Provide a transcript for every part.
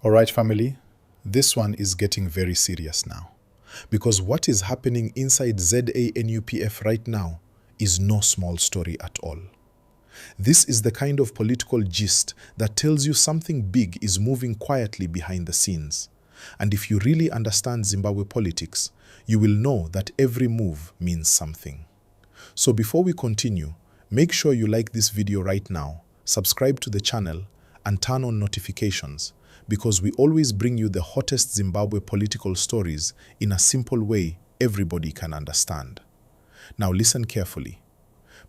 All right, family, this one is getting very serious now. Because what is happening inside ZANU PF right now is no small story at all. This is the kind of political gist that tells you something big is moving quietly behind the scenes. And if you really understand Zimbabwe politics, you will know that every move means something. So before we continue, make sure you like this video right now, subscribe to the channel, and turn on notifications, because we always bring you the hottest Zimbabwe political stories in a simple way everybody can understand. Now listen carefully.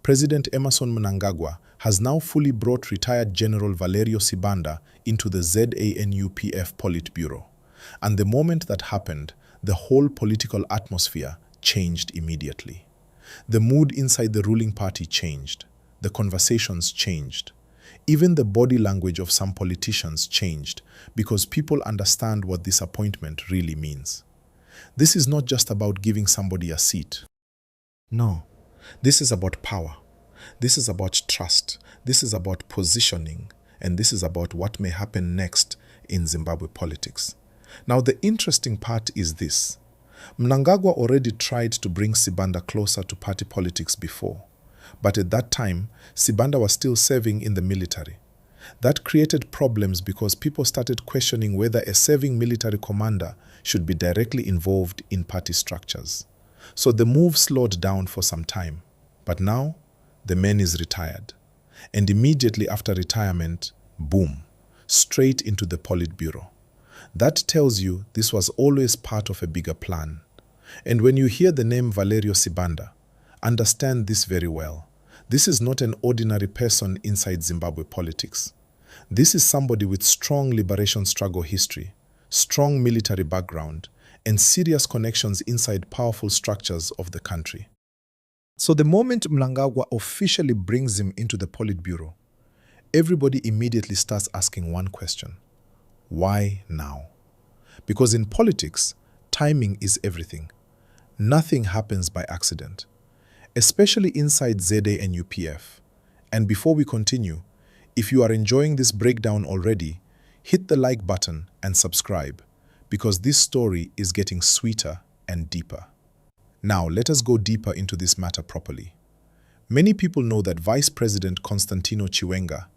President Emmerson Mnangagwa has now fully brought retired General Valerio Sibanda into the ZANU PF Politburo. And the moment that happened, the whole political atmosphere changed immediately. The mood inside the ruling party changed. The conversations changed. Even the body language of some politicians changed because people understand what this appointment really means. This is not just about giving somebody a seat. No, this is about power. This is about trust. This is about positioning. And this is about what may happen next in Zimbabwe politics. Now, the interesting part is this. Mnangagwa already tried to bring Sibanda closer to party politics before. But at that time, Sibanda was still serving in the military. That created problems because people started questioning whether a serving military commander should be directly involved in party structures. So the move slowed down for some time. But now, the man is retired. And immediately after retirement, boom, straight into the Politburo. That tells you this was always part of a bigger plan. And when you hear the name Valerio Sibanda, understand this very well. This is not an ordinary person inside Zimbabwe politics. This is somebody with strong liberation struggle history, strong military background, and serious connections inside powerful structures of the country. So the moment Mnangagwa officially brings him into the Politburo, everybody immediately starts asking one question. Why now? Because in politics, timing is everything. Nothing happens by accident, especially inside ZANU PF. And before we continue, if you are enjoying this breakdown already, hit the like button and subscribe, because this story is getting sweeter and deeper. Now, let us go deeper into this matter properly. Many people know that Vice President Constantino Chiwenga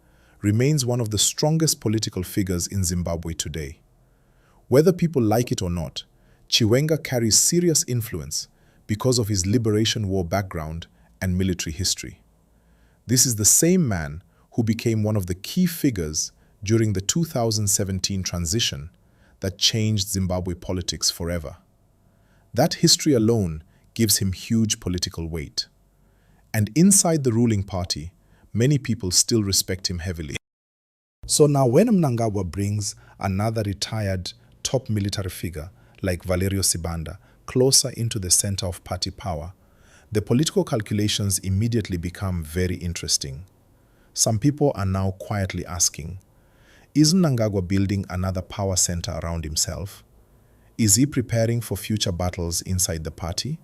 remains one of the strongest political figures in Zimbabwe today. Whether people like it or not, Chiwenga carries serious influence because of his Liberation War background and military history. This is the same man who became one of the key figures during the 2017 transition that changed Zimbabwe politics forever. That history alone gives him huge political weight. And inside the ruling party, many people still respect him heavily. So now when Mnangagwa brings another retired top military figure like Valerio Sibanda closer into the center of party power, the political calculations immediately become very interesting. Some people are now quietly asking, is Mnangagwa building another power center around himself? Is he preparing for future battles inside the party?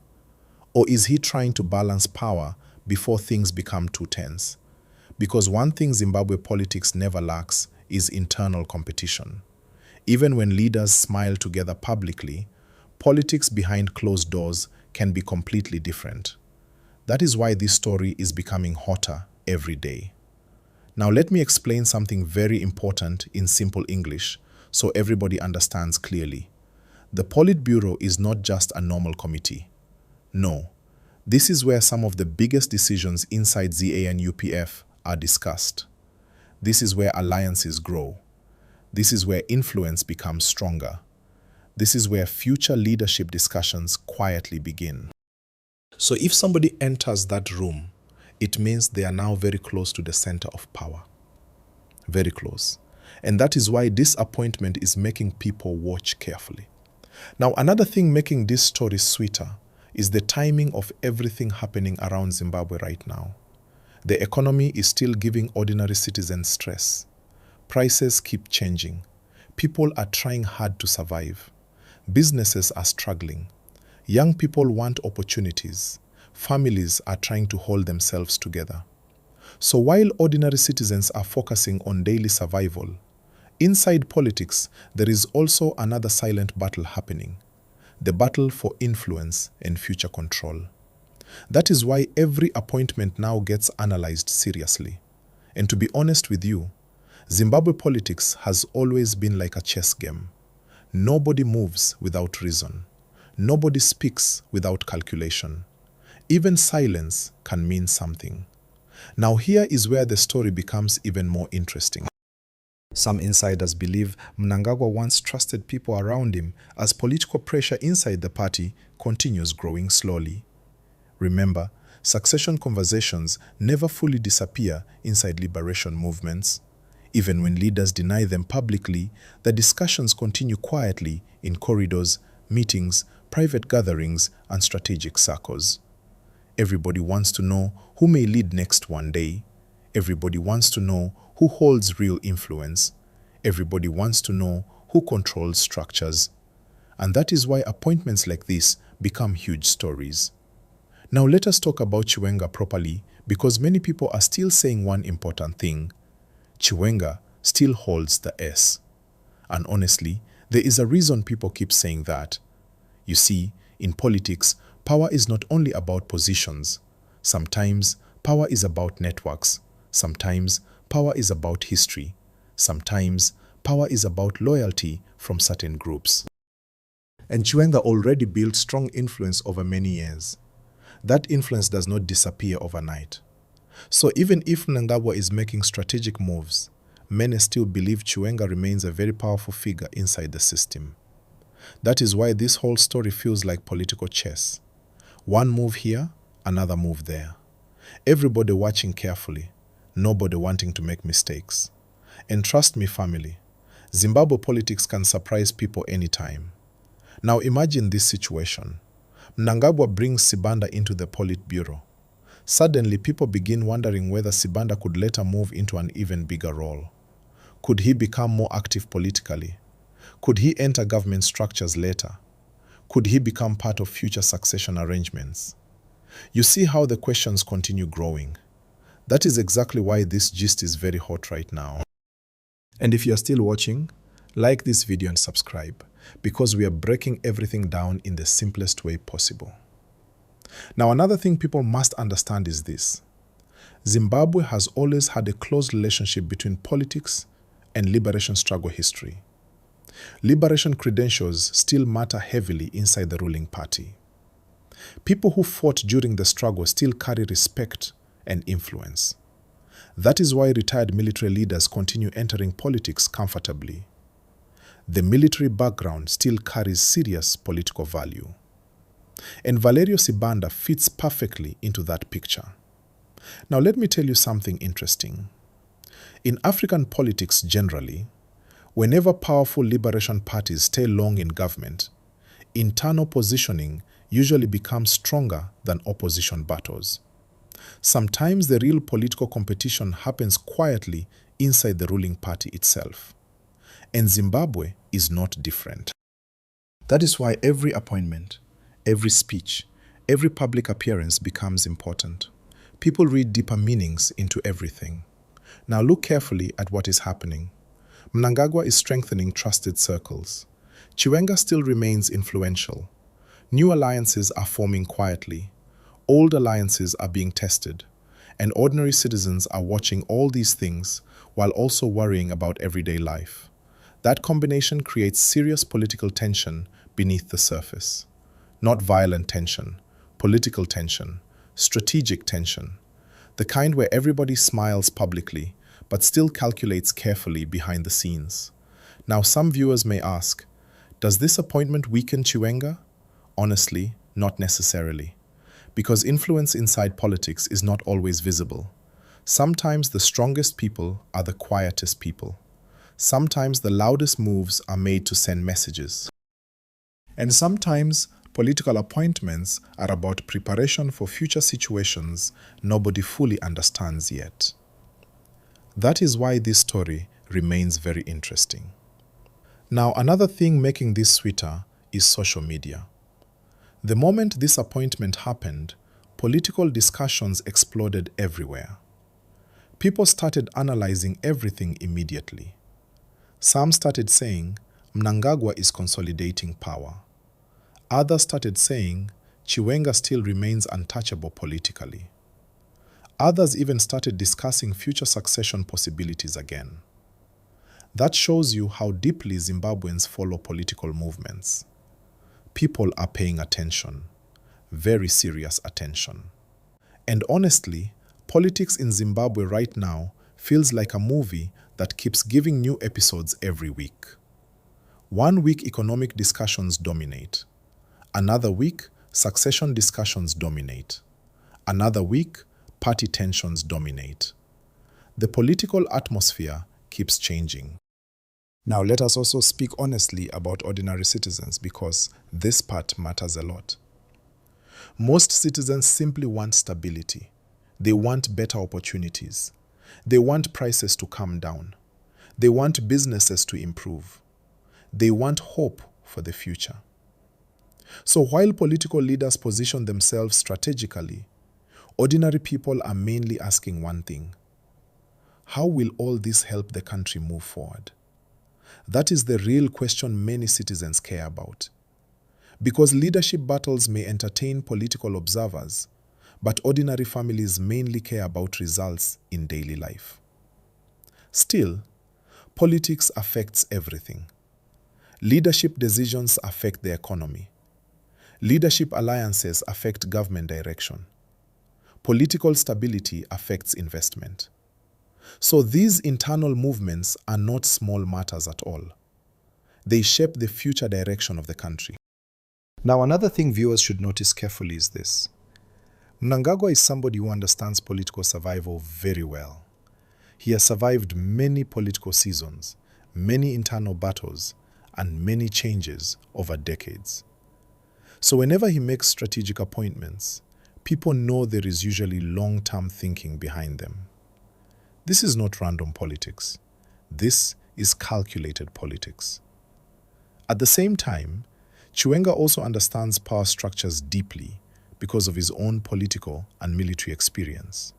Or is he trying to balance power before things become too tense? Because one thing Zimbabwe politics never lacks is internal competition. Even when leaders smile together publicly, politics behind closed doors can be completely different. That is why this story is becoming hotter every day. Now let me explain something very important in simple English so everybody understands clearly. The Politburo is not just a normal committee. No, this is where some of the biggest decisions inside ZANU PF are discussed. This is where alliances grow. This is where influence becomes stronger. This is where future leadership discussions quietly begin. So if somebody enters that room, it means they are now very close to the center of power. Very close. And that is why this appointment is making people watch carefully. Now, another thing making this story sweeter is the timing of everything happening around Zimbabwe right now. The economy is still giving ordinary citizens stress. Prices keep changing. People are trying hard to survive. Businesses are struggling. Young people want opportunities. Families are trying to hold themselves together. So while ordinary citizens are focusing on daily survival, Inside politics, there is also another silent battle happening, the battle for influence and future control. That is why every appointment now gets analyzed seriously. And to be honest with you, Zimbabwe politics has always been like a chess game. Nobody moves without reason. Nobody speaks without calculation. Even silence can mean something. Now here is where the story becomes even more interesting. Some insiders believe Mnangagwa once trusted people around him as political pressure inside the party continues growing slowly. Remember, succession conversations never fully disappear inside liberation movements. Even when leaders deny them publicly, the discussions continue quietly in corridors, meetings, private gatherings, and strategic circles. Everybody wants to know who may lead next one day. Everybody wants to know who holds real influence. Everybody wants to know who controls structures. And that is why appointments like this become huge stories. Now let us talk about Chiwenga properly, because many people are still saying one important thing. Chiwenga still holds the S. And honestly, there is a reason people keep saying that. You see, in politics, power is not only about positions. Sometimes power is about networks. Sometimes power is about history. Sometimes power is about loyalty from certain groups. And Chiwenga already built strong influence over many years. That influence does not disappear overnight. So even if Mnangagwa is making strategic moves, many still believe Chiwenga remains a very powerful figure inside the system. That is why this whole story feels like political chess. One move here, another move there. Everybody watching carefully, nobody wanting to make mistakes. And trust me, family, Zimbabwe politics can surprise people anytime. Now imagine this situation. Mnangagwa brings Sibanda into the Politburo. Suddenly, people begin wondering whether Sibanda could later move into an even bigger role. Could he become more active politically? Could he enter government structures later? Could he become part of future succession arrangements? You see how the questions continue growing. That is exactly why this gist is very hot right now. And if you are still watching, like this video and subscribe, because we are breaking everything down in the simplest way possible. Now, another thing people must understand is this. Zimbabwe has always had a close relationship between politics and liberation struggle history. Liberation credentials still matter heavily inside the ruling party. People who fought during the struggle still carry respect and influence. That is why retired military leaders continue entering politics comfortably. The military background still carries serious political value. And Valerio Sibanda fits perfectly into that picture. Now let me tell you something interesting. In African politics generally, whenever powerful liberation parties stay long in government, internal positioning usually becomes stronger than opposition battles. Sometimes the real political competition happens quietly inside the ruling party itself. And Zimbabwe is not different. That is why every appointment, every speech, every public appearance becomes important. People read deeper meanings into everything. Now look carefully at what is happening. Mnangagwa is strengthening trusted circles. Chiwenga still remains influential. New alliances are forming quietly. Old alliances are being tested. And ordinary citizens are watching all these things while also worrying about everyday life. That combination creates serious political tension beneath the surface. Not violent tension, political tension, strategic tension. The kind where everybody smiles publicly, but still calculates carefully behind the scenes. Now some viewers may ask, does this appointment weaken Chiwenga? Honestly, not necessarily. Because influence inside politics is not always visible. Sometimes the strongest people are the quietest people. Sometimes the loudest moves are made to send messages. And sometimes political appointments are about preparation for future situations nobody fully understands yet. That is why this story remains very interesting. Now, another thing making this sweeter is social media. The moment this appointment happened, political discussions exploded everywhere. People started analyzing everything immediately. Some started saying Mnangagwa is consolidating power. Others started saying Chiwenga still remains untouchable politically. Others even started discussing future succession possibilities again. That shows you how deeply Zimbabweans follow political movements. People are paying attention, very serious attention. And honestly, politics in Zimbabwe right now feels like a movie that keeps giving new episodes every week. One week economic discussions dominate. Another week, succession discussions dominate. Another week, party tensions dominate. The political atmosphere keeps changing. Now let us also speak honestly about ordinary citizens because this part matters a lot. Most citizens simply want stability. They want better opportunities. They want prices to come down. They want businesses to improve. They want hope for the future. So while political leaders position themselves strategically, ordinary people are mainly asking one thing: how will all this help the country move forward? That is the real question many citizens care about. Because leadership battles may entertain political observers, but ordinary families mainly care about results in daily life. Still, politics affects everything. Leadership decisions affect the economy. Leadership alliances affect government direction. Political stability affects investment. So these internal movements are not small matters at all. They shape the future direction of the country. Now, another thing viewers should notice carefully is this. Mnangagwa is somebody who understands political survival very well. He has survived many political seasons, many internal battles, and many changes over decades. So whenever he makes strategic appointments, people know there is usually long-term thinking behind them. This is not random politics. This is calculated politics. At the same time, Chiwenga also understands power structures deeply because of his own political and military experience.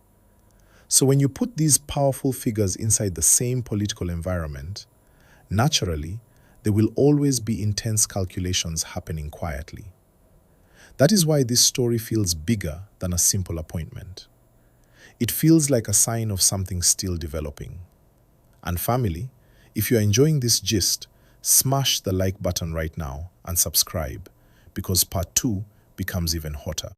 So when you put these powerful figures inside the same political environment, naturally, there will always be intense calculations happening quietly. That is why this story feels bigger than a simple appointment. It feels like a sign of something still developing. And family, if you are enjoying this gist, smash the like button right now and subscribe because part 2 becomes even hotter.